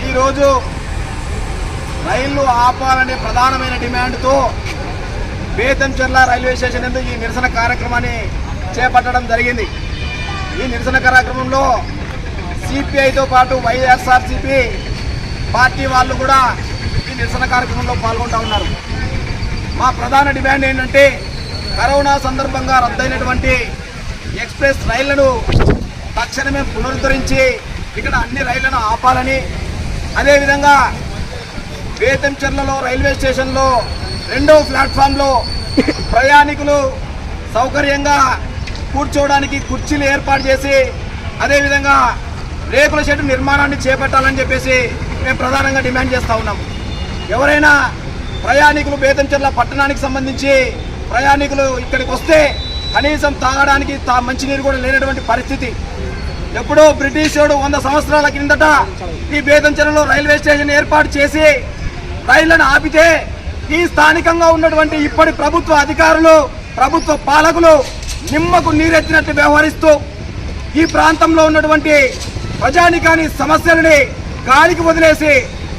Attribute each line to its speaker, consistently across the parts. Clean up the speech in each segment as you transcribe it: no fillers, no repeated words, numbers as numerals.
Speaker 1: ఈరోజు రైళ్లు ఆపాలనే ప్రధానమైన డిమాండ్తో బేతంచెర్ల రైల్వే స్టేషన్ నందు ఈ నిరసన కార్యక్రమాన్ని చేపట్టడం జరిగింది. ఈ నిరసన కార్యక్రమంలో సిపిఐతో పాటు వైఎస్ఆర్సీపీ పార్టీ వాళ్ళు కూడా ఈ నిరసన కార్యక్రమంలో పాల్గొంటూ ఉన్నారు. మా ప్రధాన డిమాండ్ ఏంటంటే కరోనా సందర్భంగా రద్దయినటువంటి ఎక్స్ప్రెస్ రైళ్లను తక్షణమే పునరుద్ధరించి ఇక్కడ అన్ని రైళ్లను ఆపాలని, అదేవిధంగా బేతంచెర్లలో రైల్వే స్టేషన్లో 2వ ప్లాట్ఫామ్లో ప్రయాణికులు సౌకర్యంగా కూర్చోవడానికి కుర్చీలు ఏర్పాటు చేసి అదేవిధంగా రేకుల షెడ్ నిర్మాణాన్ని చేపట్టాలని చెప్పేసి మేము ప్రధానంగా డిమాండ్ చేస్తూ ఉన్నాం. ఎవరైనా ప్రయాణికులు బేతంచెర్ల పట్టణానికి సంబంధించి ప్రయాణికులు ఇక్కడికి వస్తే కనీసం తాగడానికి మంచినీరు కూడా లేనటువంటి పరిస్థితి. ఎప్పుడో బ్రిటిష్ వాడు 100 సంవత్సరాల కిందట ఈ బేతంచెర్లలో రైల్వే స్టేషన్ ఏర్పాటు చేసి రైళ్లను ఆపితే ఈ స్థానికంగా ఉన్నటువంటి ఇప్పటి ప్రభుత్వ అధికారులు, ప్రభుత్వ పాలకులు నిమ్మకు నీరెత్తినట్టు వ్యవహరిస్తూ ఈ ప్రాంతంలో ఉన్నటువంటి ప్రజానికాని సమస్యలని గాలికి వదిలేసి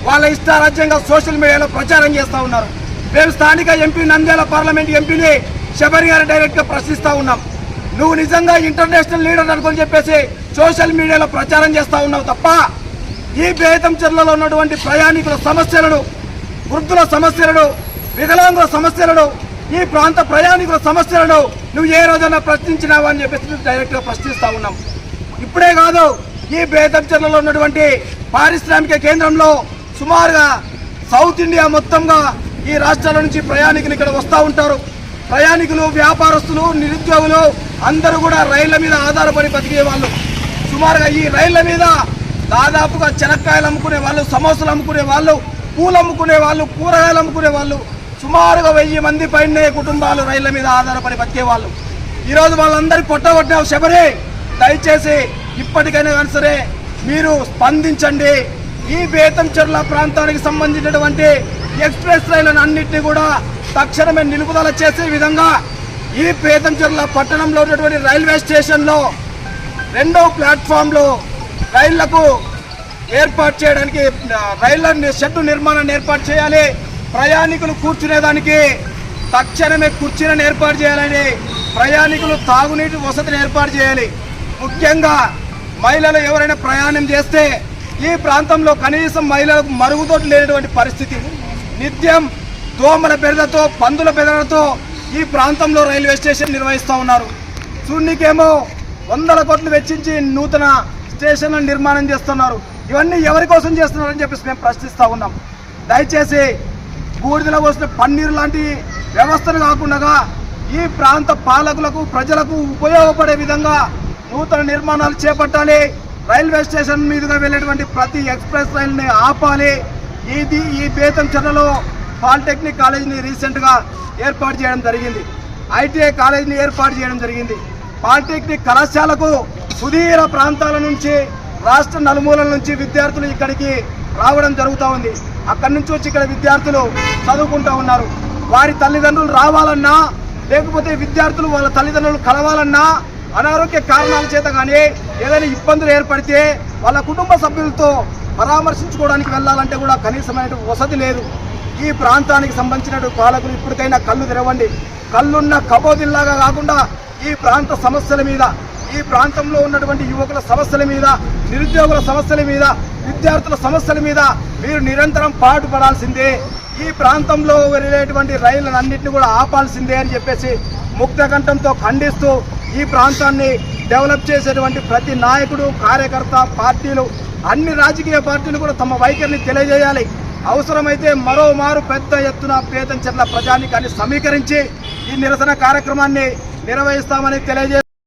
Speaker 1: వాళ్ళ ఇష్టారాజ్యంగా సోషల్ మీడియాలో ప్రచారం చేస్తూ ఉన్నారు. మేము స్థానిక ఎంపీ నంద్యాల పార్లమెంట్ ఎంపీని శబరి గారు డైరెక్ట్గా ప్రశ్నిస్తూ ఉన్నాం. నువ్వు నిజంగా ఇంటర్నేషనల్ లీడర్ అనుకొని చెప్పేసి సోషల్ మీడియాలో ప్రచారం చేస్తూ ఉన్నావు తప్ప ఈ బేతంచెర్లలో ఉన్నటువంటి ప్రయాణికుల సమస్యలను, వృద్ధుల సమస్యలను, వికలాంగుల సమస్యలను, ఈ ప్రాంత ప్రయాణికుల సమస్యలను నువ్వు ఏ రోజైనా ప్రశ్నించినావా అని చెప్పేసి డైరెక్ట్గా ప్రశ్నిస్తూ ఉన్నాం. ఇప్పుడే కాదు, ఈ బేతంచెర్లలో ఉన్నటువంటి పారిశ్రామిక కేంద్రంలో సుమారుగా సౌత్ ఇండియా మొత్తంగా ఈ రాష్ట్రాల నుంచి ప్రయాణికులు ఇక్కడ వస్తూ ఉంటారు. ప్రయాణికులు, వ్యాపారస్తులు, నిరుద్యోగులు అందరూ కూడా రైళ్ల మీద ఆధారపడి బతికే వాళ్ళు. సుమారుగా ఈ రైళ్ల మీద దాదాపుగా చెనక్కాయలు అమ్ముకునే వాళ్ళు, సమోసాలు అమ్ముకునే వాళ్ళు, పూలు అమ్ముకునే వాళ్ళు, కూరగాయలు అమ్ముకునే వాళ్ళు సుమారుగా 1000 మంది పైనే కుటుంబాలు రైళ్ల మీద ఆధారపడి బతికే వాళ్ళు. ఈరోజు వాళ్ళందరికీ పొట్టగొట్టినావు శబరి. దయచేసి ఇప్పటికైనా కానీ సరే మీరు స్పందించండి. ఈ బేతంచెర్ల ప్రాంతానికి సంబంధించినటువంటి ఎక్స్ప్రెస్ రైళ్లను అన్నింటినీ కూడా తక్షణమే నిలుపుదల చేసే విధంగా ఈ బేతంచెర్ల పట్టణంలో ఉన్నటువంటి రైల్వే స్టేషన్లో 2వ ప్లాట్ఫామ్లో రైళ్లకు ఏర్పాటు చేయడానికి రైళ్ల షెడ్ నిర్మాణాన్ని ఏర్పాటు చేయాలి. ప్రయాణికులు కూర్చునేదానికి తక్షణమే కుర్చీలను ఏర్పాటు చేయాలని, ప్రయాణికులు తాగునీటి వసతిని ఏర్పాటు చేయాలి. ముఖ్యంగా మహిళలు ఎవరైనా ప్రయాణం చేస్తే ఈ ప్రాంతంలో కనీసం మహిళలకు మరుగుదొడ్లు లేనటువంటి పరిస్థితి. నిత్యం దోమల బెడదతో, పందుల బెదరతో ఈ ప్రాంతంలో రైల్వే స్టేషన్ నిర్వహిస్తూ ఉన్నారు. చూడనీకేమో 100 కోట్లు వెచ్చించి నూతన స్టేషన్లను నిర్మాణం చేస్తున్నారు. ఇవన్నీ ఎవరి కోసం చేస్తున్నారని చెప్పేసి మేము ప్రశ్నిస్తూ ఉన్నాం. దయచేసి బూడిదలో పోసిన పన్నీరు లాంటి వ్యవస్థను కాకుండా ఈ ప్రాంత పాలకులకు, ప్రజలకు ఉపయోగపడే విధంగా నూతన నిర్మాణాలు చేపట్టాలి. రైల్వే స్టేషన్ మీదుగా వెళ్ళేటువంటి ప్రతి ఎక్స్ప్రెస్ రైలుని ఆపాలి. ఈ బేతంచెర్లలో పాలిటెక్నిక్ కాలేజీని రీసెంట్గా ఏర్పాటు చేయడం జరిగింది. ఐటీఐ కాలేజీని ఏర్పాటు చేయడం జరిగింది. పాలిటెక్నిక్ కళాశాలకు సుదూర ప్రాంతాల నుంచి, రాష్ట్ర నలుమూలల నుంచి విద్యార్థులు ఇక్కడికి రావడం జరుగుతూ ఉంది. అక్కడి నుంచి వచ్చి ఇక్కడ విద్యార్థులు చదువుకుంటూ ఉన్నారు. వారి తల్లిదండ్రులు రావాలన్నా, లేకపోతే విద్యార్థులు వాళ్ళ తల్లిదండ్రులు కలవాలన్నా అనారోగ్య కారణాల చేత కానీ ఏదైనా ఇబ్బందులు ఏర్పడితే వాళ్ళ కుటుంబ సభ్యులతో పరామర్శించుకోవడానికి వెళ్ళాలంటే కూడా కనీసమైన వసతి లేదు. ఈ ప్రాంతానికి సంబంధించిన పాలకులు ఇప్పటికైనా కళ్ళు తెరవండి. కళ్ళున్న కబోదిల్లాగా కాకుండా ఈ ప్రాంత సమస్యల మీద, ఈ ప్రాంతంలో ఉన్నటువంటి యువకుల సమస్యల మీద, నిరుద్యోగుల సమస్యల మీద, విద్యార్థుల సమస్యల మీద మీరు నిరంతరం పాటుపడాల్సిందే. ఈ ప్రాంతంలో వెళ్ళేటువంటి రైళ్లను అన్నింటినీ కూడా ఆపాల్సిందే అని చెప్పేసి ముక్తకంఠంతో ఖండిస్తూ ఈ ప్రాంతాన్ని డెవలప్ చేసేటువంటి ప్రతి నాయకుడు, కార్యకర్త, పార్టీలు, అన్ని రాజకీయ పార్టీలు కూడా తమ వైఖరిని తెలియజేయాలి. అవసరమైతే మరోమారు పెద్ద ఎత్తున బేతంచెర్ల ప్రజానీకాన్ని సమీకరించి ఈ నిరసన కార్యక్రమాన్ని నిర్వహిస్తామని తెలియజేస్తారు.